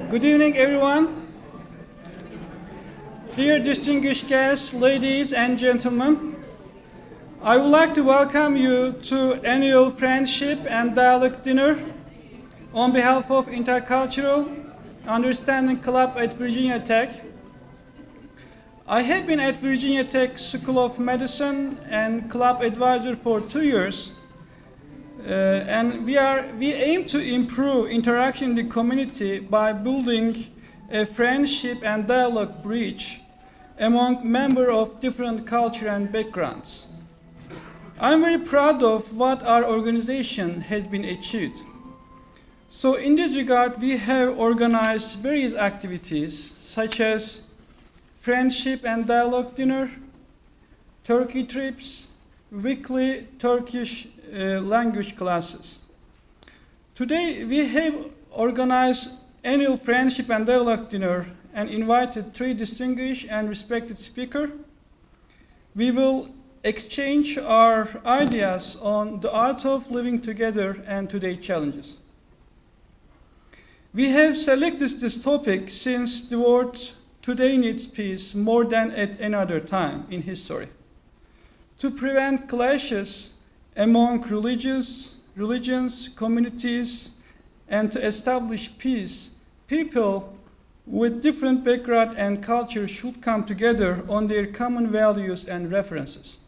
Good evening, everyone. Dear distinguished guests, ladies and gentlemen, I would like to welcome you to annual Friendship and Dialogue Dinner on behalf of Intercultural Understanding Club at Virginia Tech. I have been at Virginia Tech School of Medicine and club advisor for 2 years. And we aim to improve interaction in the community by building a friendship and dialogue bridge among members of different culture and backgrounds. I'm very proud of what our organization has been achieved. So in this regard, we have organized various activities such as Friendship and Dialogue Dinner, Turkey trips, weekly Turkish language classes. Today we have organized annual Friendship and Dialogue Dinner and invited 3 distinguished and respected speakers. We will exchange our ideas on the art of living together and today's challenges. We have selected this topic since the world today needs peace more than at any other time in history. To prevent clashes among religions, communities, and to establish peace, people with different background and culture should come together on their common values and references.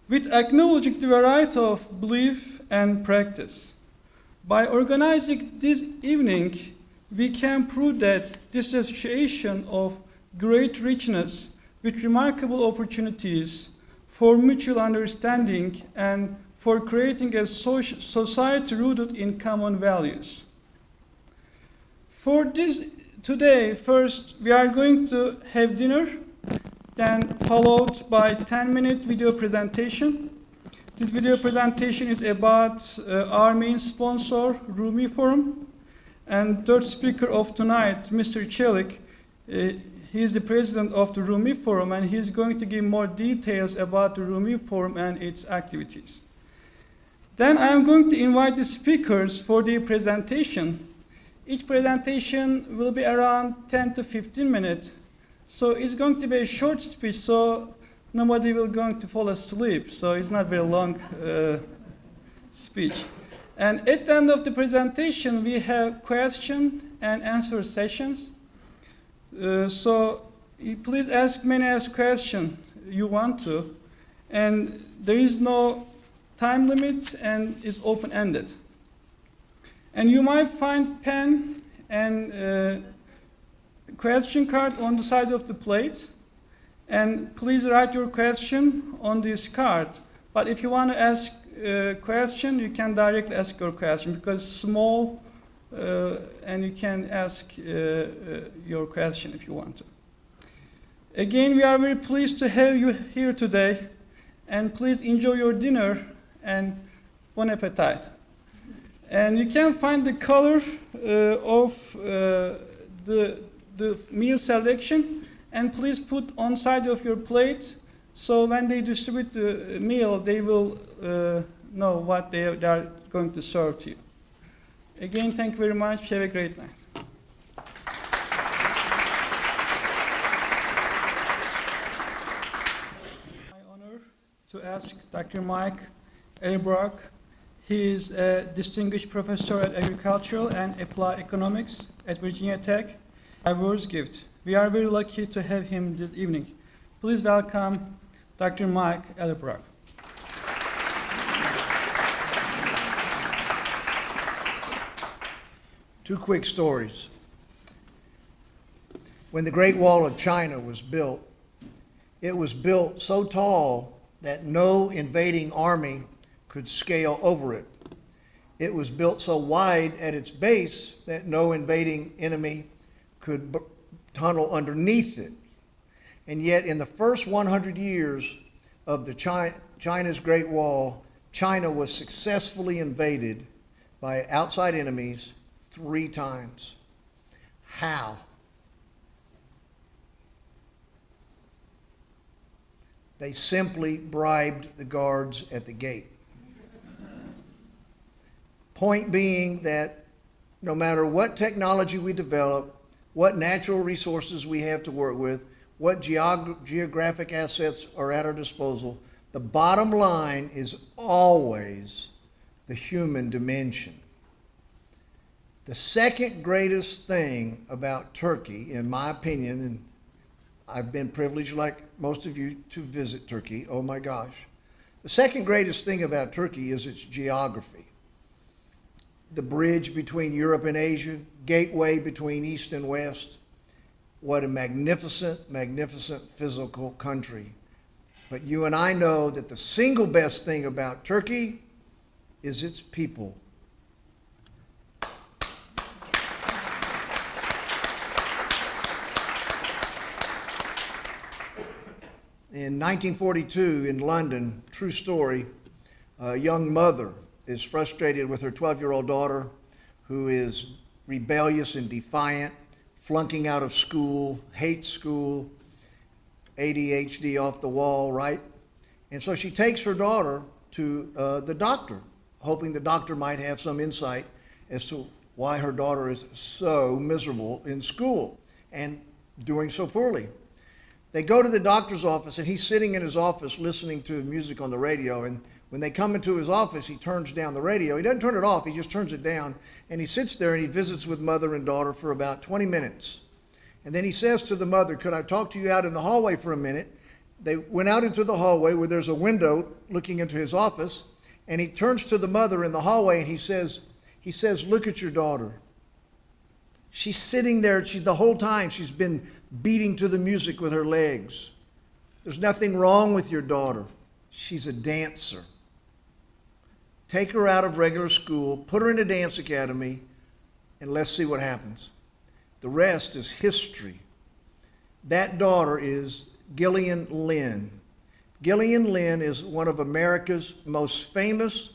With acknowledging the variety of belief and practice, by organizing this evening, we can prove that this is a situation of great richness with remarkable opportunities for mutual understanding and for creating a society rooted in common values. For this today, first we are going to have dinner, then followed by 10-minute video presentation. This video presentation is about our main sponsor, Rumi Forum, and third speaker of tonight, Mr. Çelik. He is the president of the Rumi Forum, and he's going to give more details about the Rumi Forum and its activities. Then I am going to invite the speakers for their presentation. Each presentation will be around 10 to 15 minutes. So it's going to be a short speech, so nobody will going to fall asleep. So it's not very long speech. And at the end of the presentation, we have question and answer sessions. So please ask many questions you want to, and there is no time limit and it's open-ended. And you might find pen and question card on the side of the plate, and please write your question on this card. But if you want to ask a question, you can directly ask your question because it's small. And you can ask your question if you want to. Again, we are very pleased to have you here today, and please enjoy your dinner and bon appetit. And you can find the color of the meal selection, and please put on side of your plate, so when they distribute the meal, they will know what they are going to serve to you. Again, thank you very much. Have a great night. My honor to ask Dr. Mike Elbrock. He is a distinguished professor at Agricultural and Applied Economics at Virginia Tech. Diverse gift. We are very lucky to have him this evening. Please welcome Dr. Mike Elbrock. 2 quick stories. When the Great Wall of China was built, It was built so tall that no invading army could scale over it. It was built so wide at its base that no invading enemy could tunnel underneath it. And yet, in the first 100 years of China's Great Wall, China was successfully invaded by outside enemies 3 times. How? They simply bribed the guards at the gate. Point being that no matter what technology we develop, what natural resources we have to work with, what geographic assets are at our disposal, the bottom line is always the human dimension. The second greatest thing about Turkey, in my opinion, and I've been privileged, like most of you, to visit Turkey. Oh my gosh. The second greatest thing about Turkey is its geography. The bridge between Europe and Asia, gateway between East and West. What a magnificent, magnificent physical country. But you and I know that the single best thing about Turkey is its people. In 1942 in London, true story, a young mother is frustrated with her 12-year-old daughter who is rebellious and defiant, flunking out of school, hates school, ADHD off the wall, right? And so she takes her daughter to the doctor, hoping the doctor might have some insight as to why her daughter is so miserable in school and doing so poorly. They go to the doctor's office, and he's sitting in his office listening to music on the radio. And when they come into his office, he turns down the radio. He doesn't turn it off, he just turns it down. And he sits there and he visits with mother and daughter for about 20 minutes. And then he says to the mother, "Could I talk to you out in the hallway for a minute?" They went out into the hallway where there's a window looking into his office. And he turns to the mother in the hallway and he says, "Look at your daughter. She's sitting there, the whole time she's been beating to the music with her legs. There's nothing wrong with your daughter. She's a dancer. Take her out of regular school, put her in a dance academy, and let's see what happens." The rest is history. That daughter is Gillian Lynn. Gillian Lynn is one of America's most famous,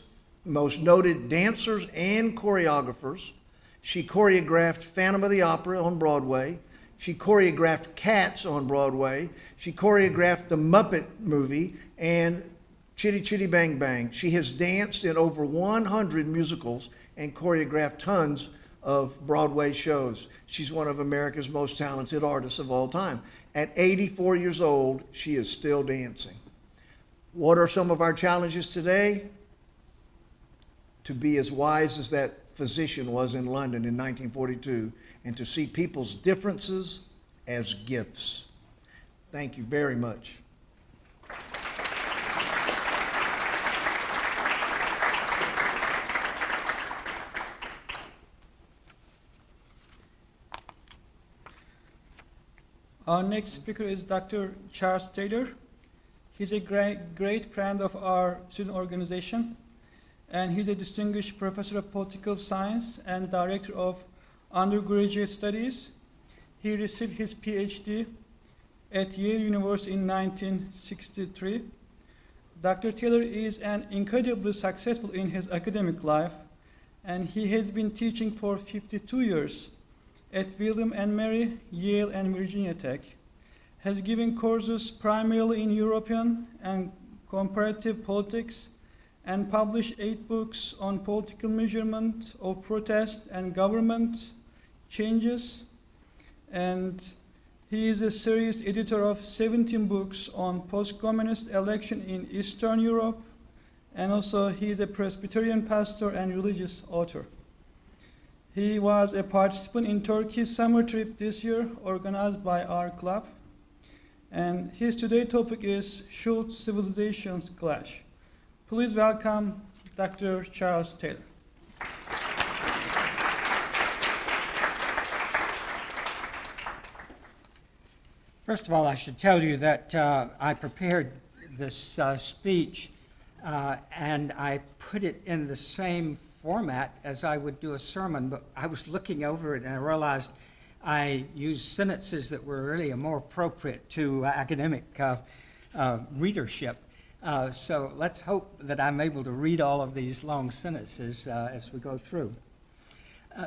most noted dancers and choreographers. She choreographed Phantom of the Opera on Broadway. She choreographed Cats on Broadway. She choreographed the Muppet movie and Chitty Chitty Bang Bang. She has danced in over 100 musicals and choreographed tons of Broadway shows. She's one of America's most talented artists of all time. At 84 years old, she is still dancing. What are some of our challenges today? To be as wise as that physician was in London in 1942, and to see people's differences as gifts. Thank you very much. Our next speaker is Dr. Charles Taylor. He's a great friend of our student organization, and he's a distinguished professor of political science and director of undergraduate studies. He received his PhD at Yale University in 1963. Dr. Taylor is incredibly successful in his academic life, and he has been teaching for 52 years at William and Mary, Yale, and Virginia Tech. Has given courses primarily in European and comparative politics, and published 8 books on political measurement of protest and government changes. And he is a series editor of 17 books on post-communist election in Eastern Europe, and also he is a Presbyterian pastor and religious author. He was a participant in Turkey's summer trip this year, organized by our club. And his today's topic is Should Civilizations Clash? Please welcome Dr. Charles Taylor. First of all, I should tell you that I prepared this speech and I put it in the same format as I would do a sermon, but I was looking over it and I realized I used sentences that were really more appropriate to academic readership. So let's hope that I'm able to read all of these long sentences as we go through.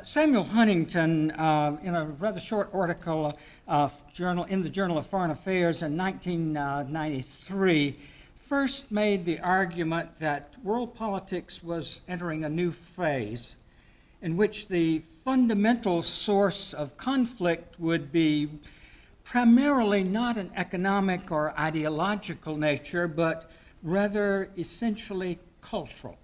Samuel Huntington, in a rather short article in the Journal of Foreign Affairs in 1993, first made the argument that world politics was entering a new phase in which the fundamental source of conflict would be primarily not an economic or ideological nature, but rather essentially cultural.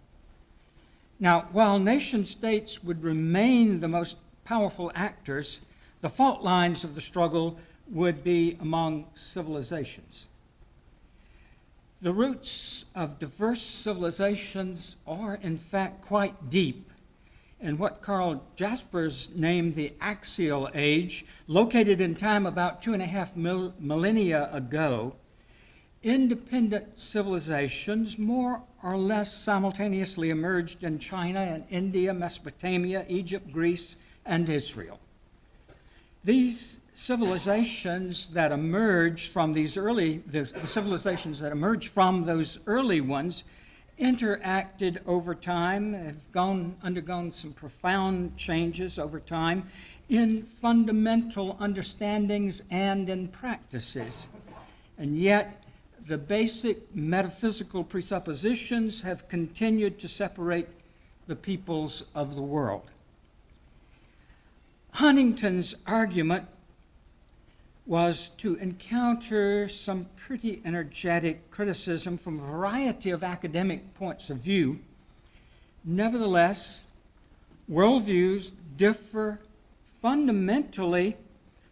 Now, while nation states would remain the most powerful actors, the fault lines of the struggle would be among civilizations. The roots of diverse civilizations are, in fact, quite deep in what Karl Jaspers named the Axial Age, located in time about 2.5 millennia ago. Independent civilizations more or less simultaneously emerged in China and India, Mesopotamia, Egypt, Greece, and Israel. These civilizations that emerged from the civilizations that emerged from those early ones interacted over time, have undergone some profound changes over time in fundamental understandings and in practices. And yet, the basic metaphysical presuppositions have continued to separate the peoples of the world. Huntington's argument was to encounter some pretty energetic criticism from a variety of academic points of view. Nevertheless, worldviews differ fundamentally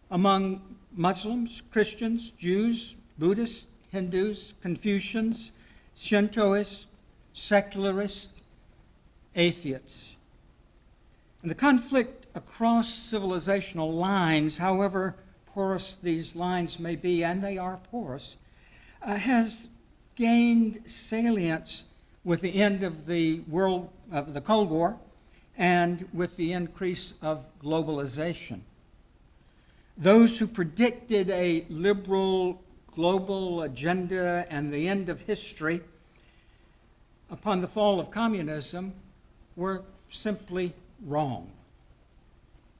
among Muslims, Christians, Jews, Buddhists, Hindus, Confucians, Shintoists, secularists, atheists. And the conflict across civilizational lines, however porous these lines may be, and they are porous, has gained salience with the end of the Cold War and with the increase of globalization. Those who predicted a liberal global agenda and the end of history upon the fall of communism were simply wrong.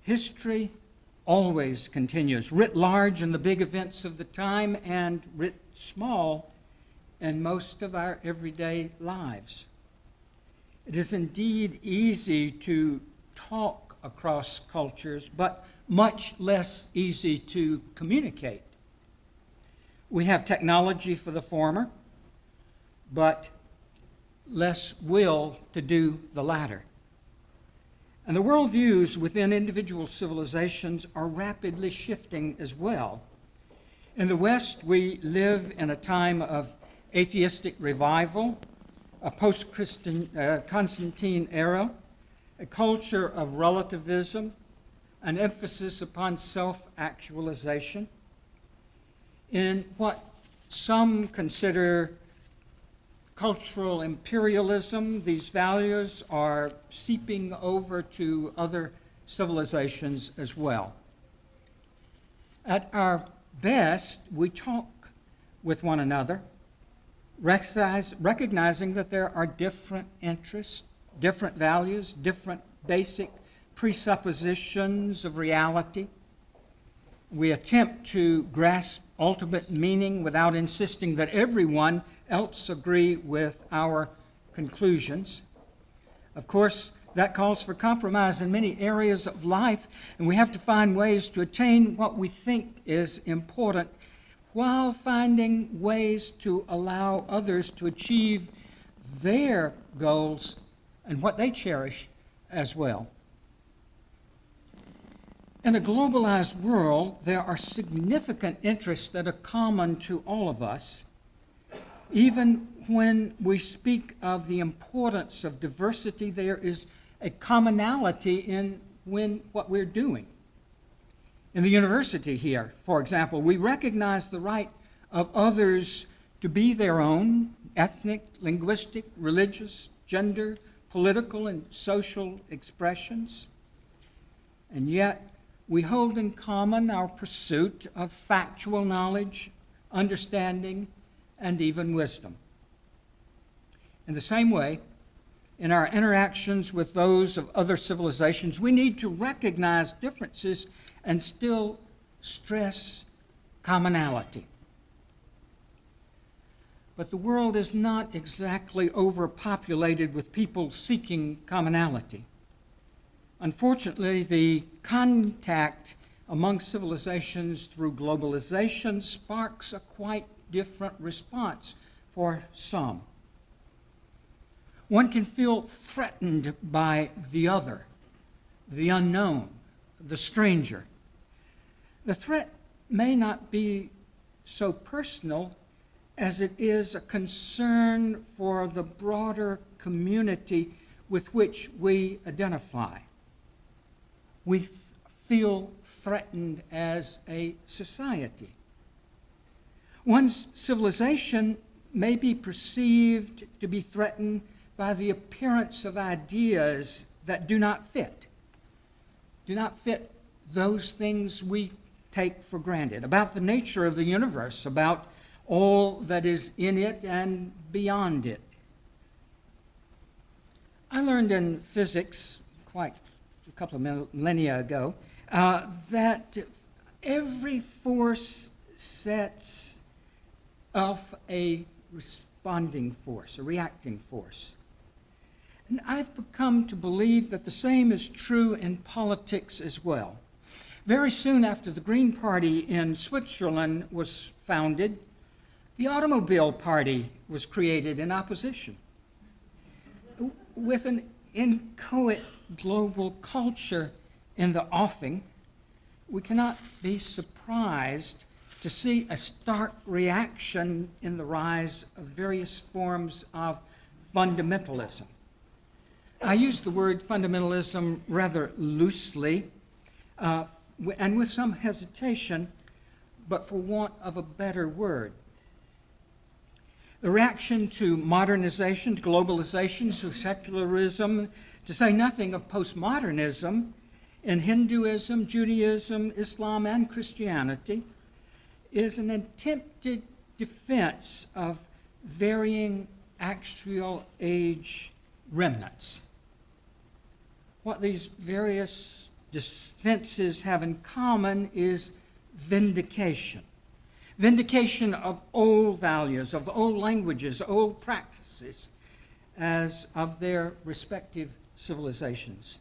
History always continues, writ large in the big events of the time and writ small in most of our everyday lives. It is indeed easy to talk across cultures, but much less easy to communicate. We have technology for the former, but less will to do the latter. And the worldviews within individual civilizations are rapidly shifting as well. In the West, we live in a time of atheistic revival, a post-Constantine era, a culture of relativism, an emphasis upon self-actualization. In what some consider cultural imperialism, these values are seeping over to other civilizations as well. At our best, we talk with one another, recognizing that there are different interests, different values, different basic presuppositions of reality. We attempt to grasp ultimate meaning without insisting that everyone else agree with our conclusions. Of course, that calls for compromise in many areas of life, and we have to find ways to attain what we think is important while finding ways to allow others to achieve their goals and what they cherish as well. In a globalized world, there are significant interests that are common to all of us. Even when we speak of the importance of diversity, there is a commonality in what we're doing. In the university here, for example, we recognize the right of others to be their own ethnic, linguistic, religious, gender, political, and social expressions. And yet, we hold in common our pursuit of factual knowledge, understanding, and even wisdom. In the same way, in our interactions with those of other civilizations, we need to recognize differences and still stress commonality. But the world is not exactly overpopulated with people seeking commonality. Unfortunately, the contact among civilizations through globalization sparks a quite different response for some. One can feel threatened by the other, the unknown, the stranger. The threat may not be so personal as it is a concern for the broader community with which we identify. We feel threatened as a society. One's civilization may be perceived to be threatened by the appearance of ideas that do not fit those things we take for granted, about the nature of the universe, about all that is in it and beyond it. I learned in physics quite a couple of millennia ago that every force sets off a responding force, a reacting force. And I've come to believe that the same is true in politics as well. Very soon after the Green Party in Switzerland was founded, the Automobile Party was created in opposition. With an inchoate global culture in the offing, we cannot be surprised to see a stark reaction in the rise of various forms of fundamentalism. I use the word fundamentalism rather loosely and with some hesitation, but for want of a better word. The reaction to modernization, to globalization, to secularism, to say nothing of postmodernism in Hinduism, Judaism, Islam, and Christianity, is an attempted defense of varying actual age remnants. What these various defenses have in common is vindication. Vindication of old values, of old languages, old practices, as of their respective civilizations.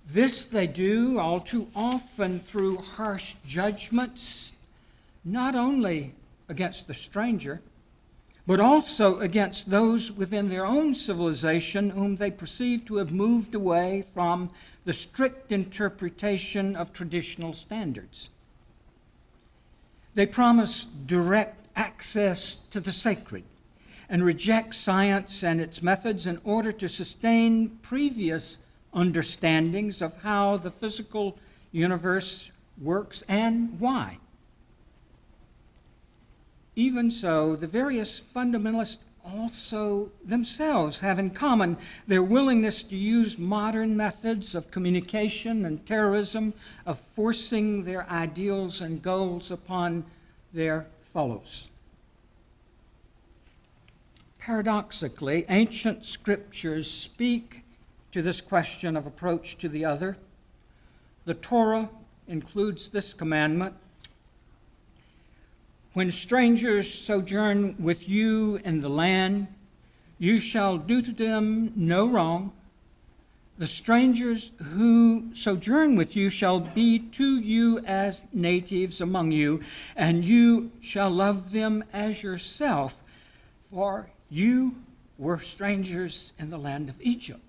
This they do all too often through harsh judgments, not only against the stranger, but also against those within their own civilization whom they perceive to have moved away from the strict interpretation of traditional standards. They promise direct access to the sacred and reject science and its methods in order to sustain previous understandings of how the physical universe works and why. Even so, the various fundamentalists also themselves have in common their willingness to use modern methods of communication and terrorism, of forcing their ideals and goals upon their fellows. Paradoxically, ancient scriptures speak to this question of approach to the other. The Torah includes this commandment: when strangers sojourn with you in the land, you shall do to them no wrong. The strangers who sojourn with you shall be to you as natives among you, and you shall love them as yourself, for you were strangers in the land of Egypt.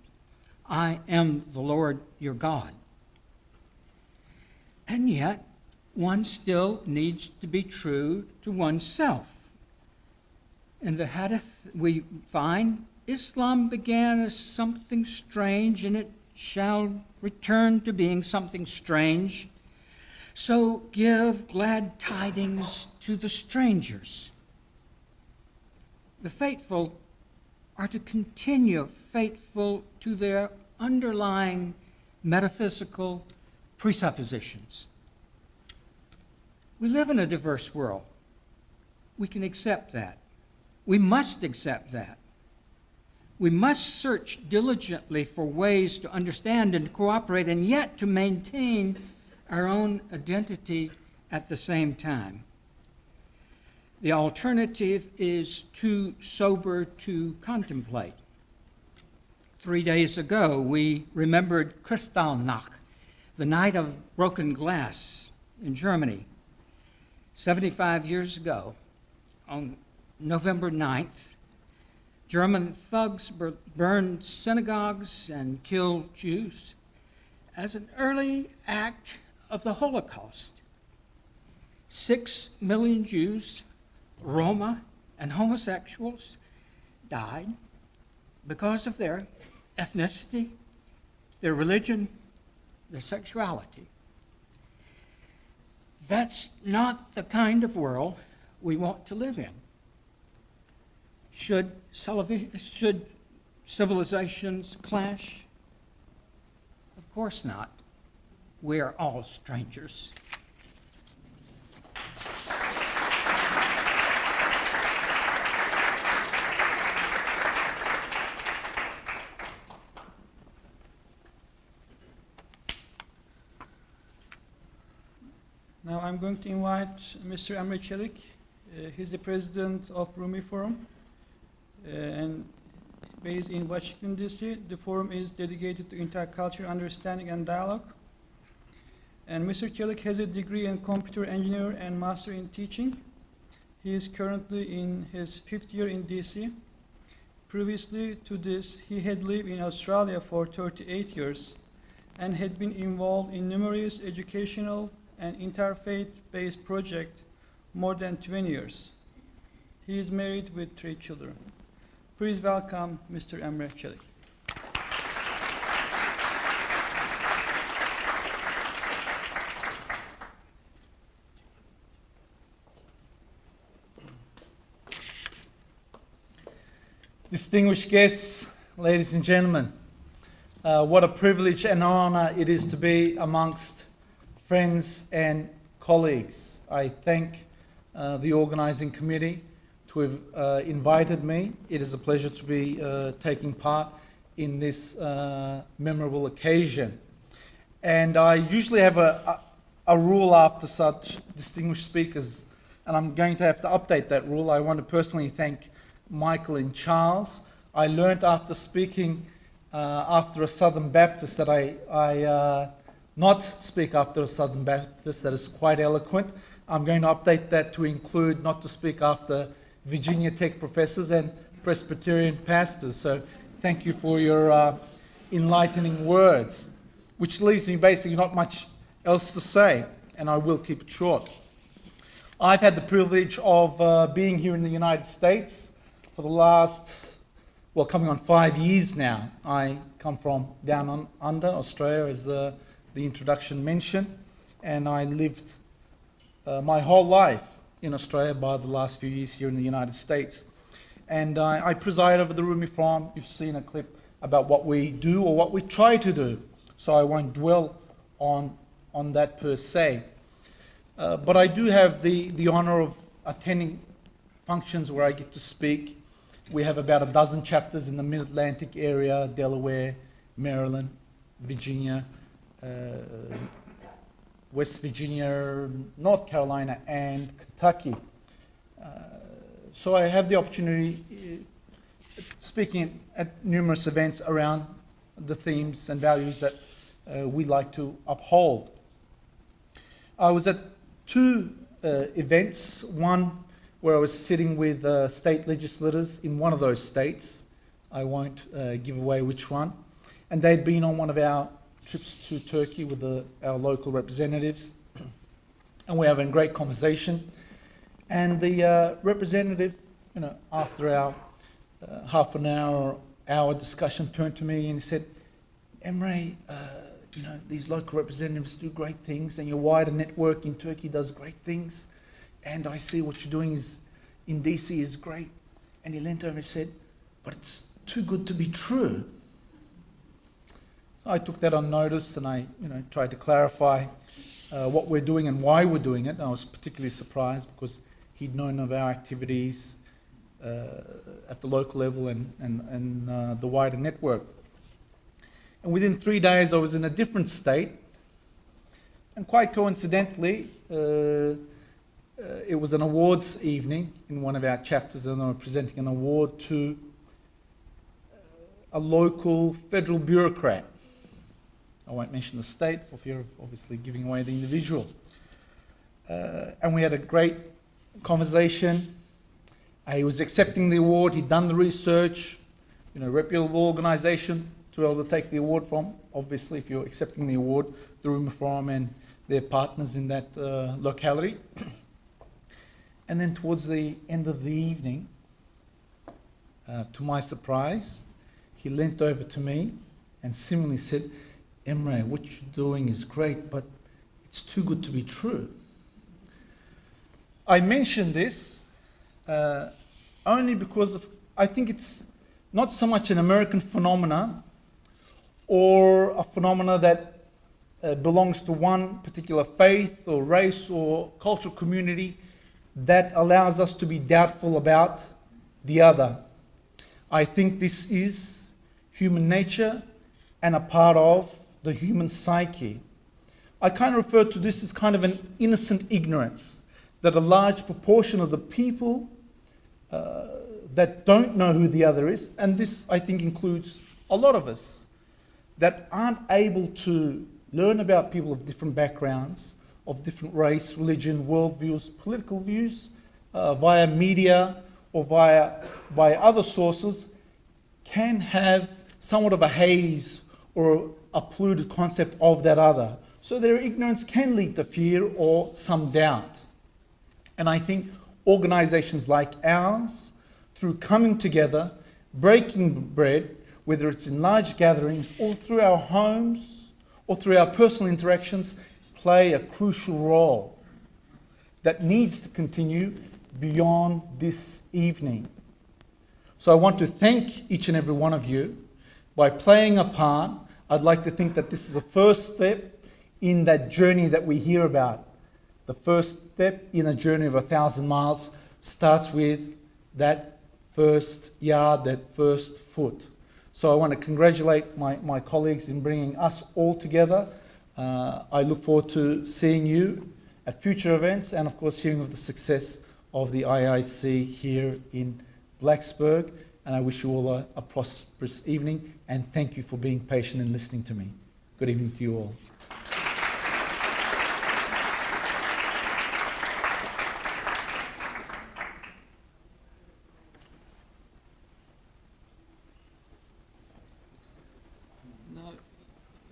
I am the Lord your God. And yet, one still needs to be true to oneself. In the Hadith, we find Islam began as something strange, and it shall return to being something strange. So give glad tidings to the strangers. The faithful are to continue faithful to their underlying metaphysical presuppositions. We live in a diverse world. We can accept that. We must accept that. We must search diligently for ways to understand and cooperate, and yet to maintain our own identity at the same time. The alternative is too sober to contemplate. 3 days ago, we remembered Kristallnacht, the night of broken glass in Germany. 75 years ago, on November 9th, German thugs burned synagogues and killed Jews as an early act of the Holocaust. 6 million Jews, Roma, and homosexuals died because of their ethnicity, their religion, their sexuality. That's not the kind of world we want to live in. Should civilizations clash? Of course not. We are all strangers. Now I'm going to invite Mr. Emre Çelik. He's the president of Rumi Forum and based in Washington, D.C. The forum is dedicated to intercultural understanding and dialogue. And Mr. Çelik has a degree in computer engineering and master in teaching. He is currently in his 5th year in D.C. Previously to this, he had lived in Australia for 38 years and had been involved in numerous educational and interfaith-based projects more than 20 years. He is married with 3 children. Please welcome Mr. Emre Çelik. Distinguished guests, ladies and gentlemen, what a privilege and honor it is to be amongst friends and colleagues. I thank the organizing committee to have invited me. It is a pleasure to be taking part in this memorable occasion. And I usually have a rule after such distinguished speakers, and I'm going to have to update that rule. I want to personally thank Michael and Charles. I learned after speaking after a Southern Baptist that I not speak after a Southern Baptist. That is quite eloquent. I'm going to update that to include not to speak after Virginia Tech professors and Presbyterian pastors. So thank you for your enlightening words, which leaves me basically not much else to say, and I will keep it short. I've had the privilege of being here in the United States for the last, well, coming on 5 years now. I come from down under, Australia, as the introduction mentioned, and I lived my whole life in Australia by the last few years here in the United States. And I preside over the Rumi Forum. You've seen a clip about what we do or what we try to do, so I won't dwell on that per se. But I do have the honor of attending functions where I get to speak. We have about a dozen chapters in the Mid-Atlantic area, Delaware, Maryland, Virginia, West Virginia, North Carolina, and Kentucky. So I have the opportunity speaking at numerous events around the themes and values that we like to uphold. I was at 2 events, one where I was sitting with state legislators in one of those states. I won't give away which one. And they'd been on one of our trips to Turkey with our local representatives. And we're having a great conversation. And the representative, after our half an hour discussion, turned to me and he said, Emre, you know, these local representatives do great things, and your wider network in Turkey does great things, and I see what you're doing is in DC is great. And he leant over and said, but it's too good to be true. So I took that on notice, and I, you know, tried to clarify what we're doing and why we're doing it. And I was particularly surprised because he'd known of our activities at the local level and the wider network. And within 3 days, I was in a different state. And quite coincidentally, it was an awards evening in one of our chapters, and I was presenting an award to a local federal bureaucrat. I won't mention the state for fear of obviously giving away the individual. And we had a great conversation. He was accepting the award. He'd done the research, you know, reputable organisation to be able to take the award from. Obviously, if you're accepting the award, the Ruma Forum and their partners in that locality. And then towards the end of the evening, to my surprise, he leant over to me and similarly said, Emre, what you're doing is great, but it's too good to be true. I mention this only because I think it's not so much an American phenomenon or a phenomena that belongs to one particular faith or race or cultural community that allows us to be doubtful about the other. I think this is human nature and a part of the human psyche. I kind of refer to this as kind of an innocent ignorance, that a large proportion of the people that don't know who the other is, and this I think includes a lot of us, that aren't able to learn about people of different backgrounds, of different race, religion, worldviews, political views, via media or via other sources, can have somewhat of a haze or a polluted concept of that other. So their ignorance can lead to fear or some doubt. And I think organizations like ours, through coming together, breaking bread, whether it's in large gatherings or through our homes or through our personal interactions, play a crucial role that needs to continue beyond this evening. So I want to thank each and every one of you. By playing a part, I'd like to think that this is a first step in that journey that we hear about. The first step in a journey of 1,000 miles starts with that first yard, that first foot. So I want to congratulate my colleagues in bringing us all together. I look forward to seeing you at future events and of course hearing of the success of the IIC here in Blacksburg. And I wish you all a prosperous evening, and thank you for being patient and listening to me. Good evening to you all. Now,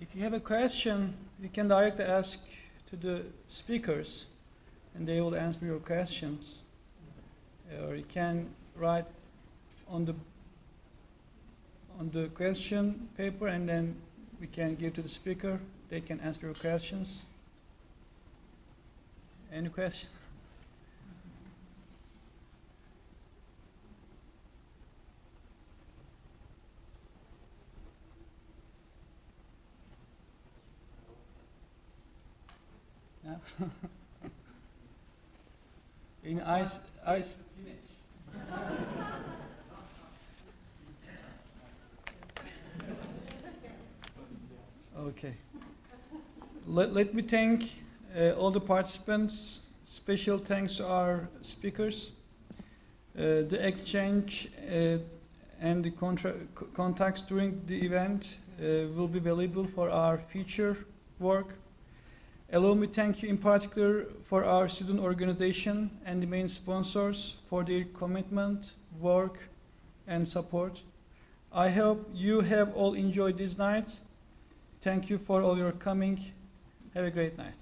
if you have a question, you can directly ask to the speakers, and they will answer your questions. Or you can write on the question paper, and then we can give to the speaker. They can answer your questions. Any questions? No? In ice. Okay. Let me thank all the participants. Special thanks to our speakers. The exchange and the contacts during the event will be valuable for our future work. Allow me to thank you in particular for our student organization and the main sponsors for their commitment, work, and support. I hope you have all enjoyed this night. Thank you for all your coming. Have a great night.